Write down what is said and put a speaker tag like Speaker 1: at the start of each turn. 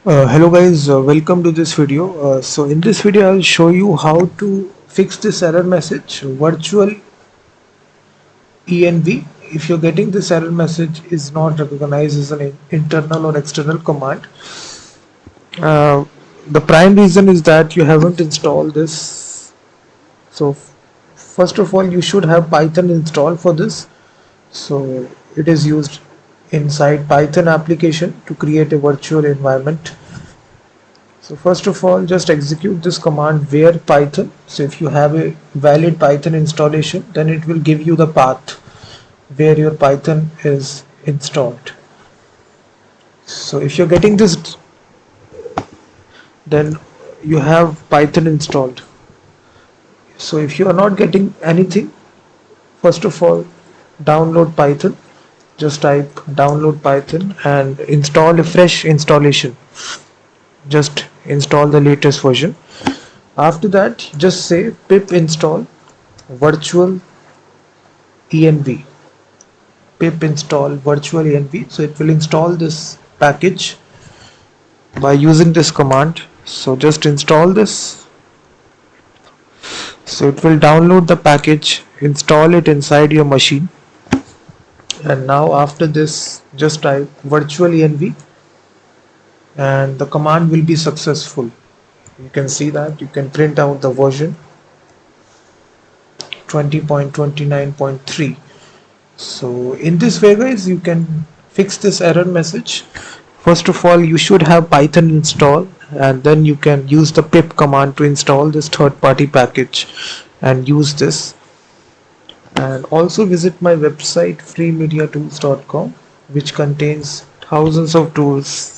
Speaker 1: Hello guys, welcome to this video. So in this video I'll show you how to fix this error message virtual env. If you're getting this error message is not recognized as an internal or external command, uh, the prime reason is that you haven't installed this. So first of all you should have Python installed for this. So it is used inside Python application to create a virtual environment. So first of all, just execute this command where Python. So if you have a valid Python installation, then it will give you the path where your Python is installed. So if you're getting this, then you have Python installed. So if you are not getting anything, first of all, download Python. Just type download Python and install a fresh installation. Just install the latest version. After that, just say pip install virtual env. Pip install virtual env. So it will install this package by using this command. So just install this. So it will download the package, install it inside your machine. And now after this, just type virtual env and the command will be successful. You can see that. You can print out the version 20.29.3. So in this way guys, you can fix this error message. First of all, you should have Python installed, and then you can use the pip command to install this third-party package and use this. And also visit my website freemediatools.com, which contains thousands of tools